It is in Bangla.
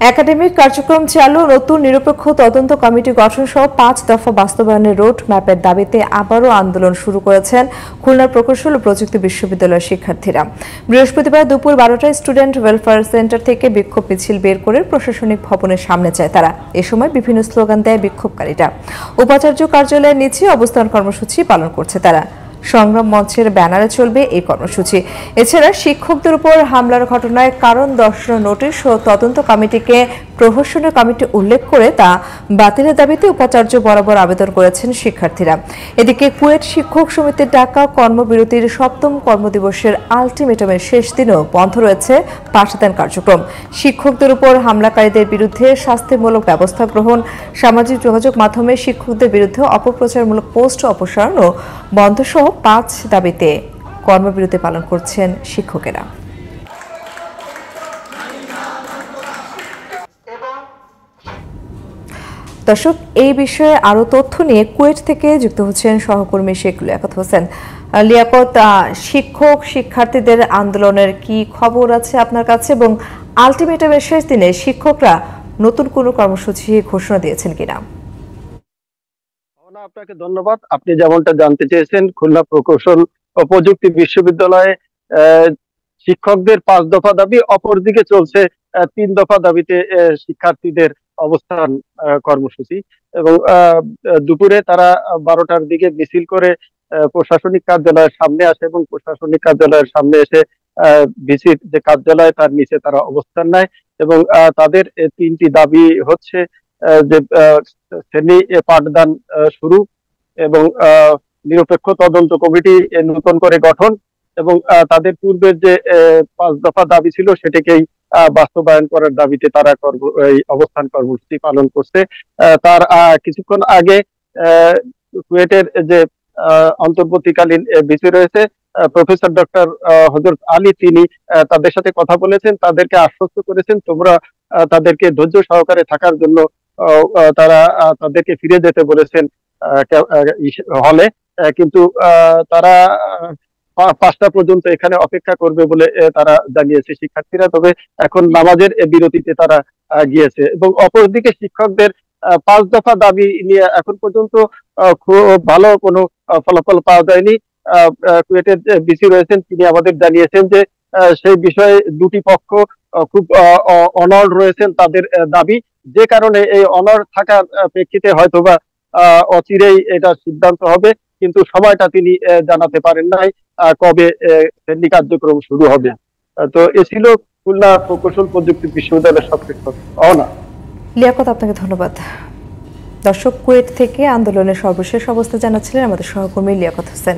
একাডেমিক কার্যক্রম চালু, নতুন নিরপেক্ষ তদন্ত কমিটি গঠন সহ ৫ দফা বাস্তবায়নের রোড ম্যাপের দাবিতে আবারও আন্দোলন শুরু করেছেন খুলনার প্রকৌশল ও প্রযুক্তি বিশ্ববিদ্যালয়ের শিক্ষার্থীরা। বৃহস্পতিবার দুপুর ১২টায় স্টুডেন্ট ওয়েলফেয়ার সেন্টার থেকে বিক্ষোভ মিছিল বের করে প্রশাসনিক ভবনের সামনে যায় তারা। এ সময় বিভিন্ন স্লোগান দেয় বিক্ষোভকারীরা। উপাচার্য কার্যালয়ের নিচে অবস্থান কর্মসূচি পালন করছে তারা। সংগ্রাম মঞ্চের ব্যানারে চলবে এই কর্মসূচি। এছাড়া শিক্ষকদের উপর হামলার ঘটনায় কারণ দর্শানোর নোটিশ ও তদন্ত কমিটিকে প্রহসনের কমিটি উল্লেখ করে তা বাতিলের দাবিতে উপাচার্য বরাবর আবেদন করেছেন শিক্ষার্থীরা। এদিকে কুয়েট শিক্ষক সমিতির ডাকা কর্মবিরতির ৭ম কর্মদিবসের আলটিমেটামের শেষ দিনেও বন্ধ রয়েছে পাঠদান কার্যক্রম। শিক্ষকদের উপর হামলাকারীদের বিরুদ্ধে শাস্তিমূলক ব্যবস্থা গ্রহণ, সামাজিক যোগাযোগ মাধ্যমে শিক্ষকদের বিরুদ্ধে অপপ্রচারমূলক পোস্ট অপসারণ ও বন্ধ সহ ৫ দাবিতে কর্মবিরতি পালন করছেন শিক্ষকেরা। দর্শক, এই বিষয়ে আরো তথ্য নিয়ে কুয়েট থেকে যুক্ত হচ্ছেন সহকর্মী শেখ লিয়াকত হোসেন। লিয়াকত, শিক্ষক শিক্ষার্থীদের আন্দোলনের কি খবর আছে আপনার কাছে, এবং আলটিমেটামের শেষ দিনে শিক্ষকরা নতুন কোনো কর্মসূচি ঘোষণা দিয়েছেন কিনা? আপনাকে ধন্যবাদ। আপনি যেমনটা জানতে চেয়েছেন, খুলনা প্রকৌশল ও প্রযুক্তি বিশ্ববিদ্যালয়ে শিক্ষকদের ৫ দফা দাবি, অপরদিকে চলছে ৩ দফা দাবিতে শিক্ষার্থীদের অবস্থান কর্মসূচি। এবং দুপুরে তারা ১২টার দিকে মিছিল করে প্রশাসনিক কার্যালয়ের সামনে আসে এবং প্রশাসনিক কার্যালয়ের সামনে এসে ভিসির যে কার্যালয় তার নিচে তারা অবস্থান নেয়। এবং তাদের ৩টি দাবি হচ্ছে যে শ্রেণী পাঠদান শুরু, এবং নিরপেক্ষ তদন্ত কমিটি নতুন করে গঠন, এবং তাদের পূর্বের যে ৫ দফা দাবি ছিল সেটাকেই বাস্তবায়ন করার দাবিতে তারা এই অবস্থান কর্মসূচি পালন করছে। তার কিছুক্ষণ আগে কুয়েটের যে অন্তর্বর্তীকালীন ভিসি রয়েছে প্রফেসর ডক্টর হযরত আলী, তিনি তাদের সাথে কথা বলেছেন, তাদেরকে আশ্বস্ত করেছেন তোমরা তাদেরকে ধৈর্য সহকারে থাকার জন্য তারা তাদেরকে ফিরে যেতে বলেছেন হলে, কিন্তু তারা ৫টা পর্যন্ত এখানে অপেক্ষা করবে বলে তারা জানিয়েছে শিক্ষার্থীরা। তবে এখন নামাজের বিরতিতে তারা গিয়েছে। এবং অপরদিকে শিক্ষকদের ৫ দফা দাবি নিয়ে এখন পর্যন্ত খুব ভালো কোনো ফলাফল পাওয়া যায়নি। কুয়েটের যে ভিসি রয়েছেন তিনি আমাদের জানিয়েছেন যে সেই বিষয়ে দুটি পক্ষ খুব অনড় রয়েছেন তাদের দাবি, যে কারণে এই অনড় থাকার প্রেক্ষিতে হয়তোবা অচিরেই এটা সিদ্ধান্ত হবে, কিন্তু সময়টা তিনি জানাতে পারেন নাই কবে শ্রেণী কার্যক্রম শুরু হবে। তো এ ছিল খুলনা প্রকৌশল প্রযুক্তি বিশ্ববিদ্যালয়ের সবশেষ অহনা। লিয়াকত, আপনাকে ধন্যবাদ। দর্শক, কুয়েট থেকে আন্দোলনের সর্বশেষ অবস্থা জানাচ্ছিলেন আমাদের সহকর্মী লিয়াকত হোসেন।